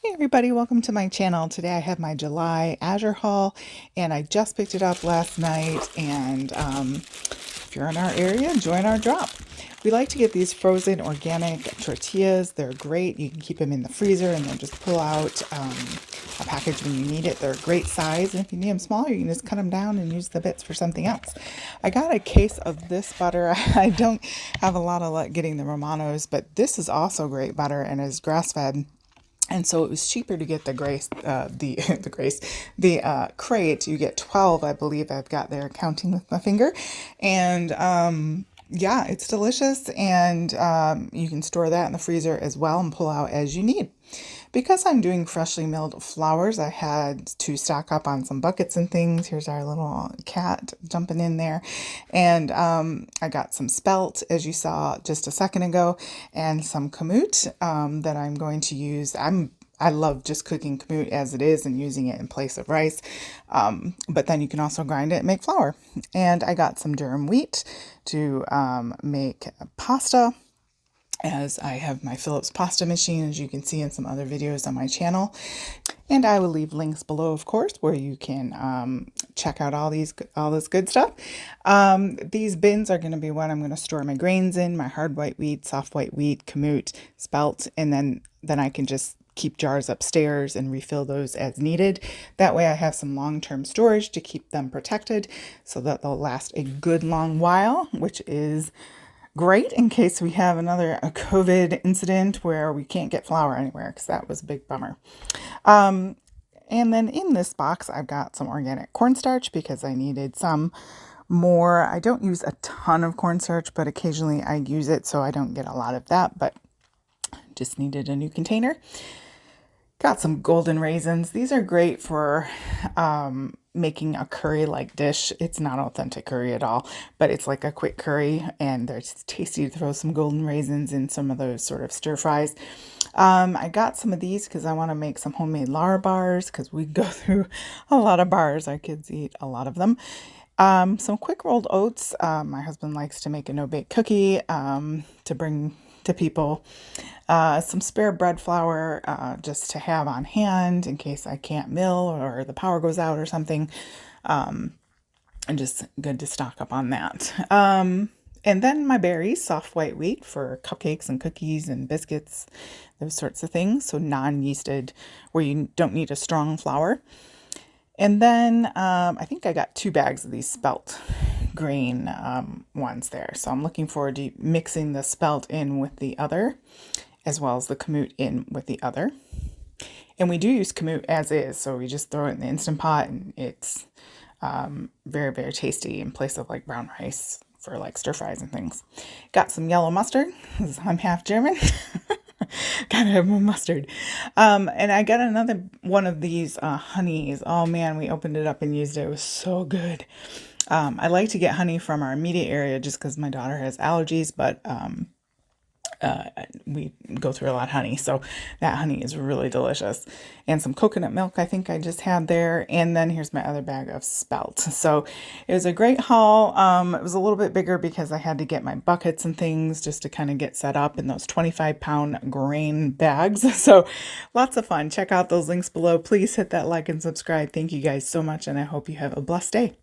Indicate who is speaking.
Speaker 1: Hey everybody, welcome to my channel. Today I have my July Azure haul and I just picked it up last night, and if you're in our area, join our drop. We like to get these frozen organic tortillas. They're great. You can keep them in the freezer and then just pull out a package when you need it. They're a great size, and if you need them smaller, you can just cut them down and use the bits for something else. I got a case of this butter. I don't have a lot of luck getting the Romanos, but this is also great butter and is grass-fed. And so it was cheaper to get the crate. You get 12, I believe I've got there, counting with my finger. And yeah, it's delicious. And you can store that in the freezer as well and pull out as you need. Because I'm doing freshly milled flowers, I had to stock up on some buckets and things. Here's our little cat jumping in there. And I got some spelt, as you saw just a second ago, and some kamut that I'm going to use. I love just cooking kamut as it is and using it in place of rice. But then you can also grind it and make flour. And I got some durum wheat to make pasta, as I have my Philips pasta machine, as you can see in some other videos on my channel. And I will leave links below, of course, where you can check out all this good stuff. These bins are going to be what I'm going to store my grains in: my hard white wheat, soft white wheat, kamut, spelt, and then I can just keep jars upstairs and refill those as needed. That way I have some long-term storage to keep them protected so that they'll last a good long while, which is great in case we have another COVID incident where we can't get flour anywhere, because that was a big bummer. And then in this box, I've got some organic cornstarch because I needed some more. I don't use a ton of cornstarch, but occasionally I use it, so I don't get a lot of that, but just needed a new container. Got some golden raisins. These are great for making a curry-like dish. It's not authentic curry at all, but it's like a quick curry, and they're tasty to throw some golden raisins in some of those sort of stir fries. I got some of these because I want to make some homemade Lara bars, because we go through a lot of bars. Our kids eat a lot of them. Some quick rolled oats. My husband likes to make a no-bake cookie to bring to people. Some spare bread flour just to have on hand in case I can't mill or the power goes out or something. And just good to stock up on that. And then my berries, soft white wheat for cupcakes and cookies and biscuits, those sorts of things. So non-yeasted, where you don't need a strong flour. And then I think I got 2 bags of these spelt grain ones there. So I'm looking forward to mixing the spelt in with the other, as well as the kamut in with the other. And we do use kamut as is, so we just throw it in the Instant Pot, and it's very, very tasty in place of like brown rice for like stir fries and things. Got some yellow mustard, because I'm half German. Gotta have more mustard. And I got another one of these honeys. Oh man, we opened it up and used it. It was so good. I like to get honey from our immediate area just because my daughter has allergies, but we go through a lot of honey, so that honey is really delicious. And some coconut milk I think I just had there. And then here's my other bag of spelt. So it was a great haul. It was a little bit bigger because I had to get my buckets and things just to kind of get set up in those 25-pound grain bags. So lots of fun. Check out those links below. Please hit that like and subscribe. Thank you guys so much, and I hope you have a blessed day.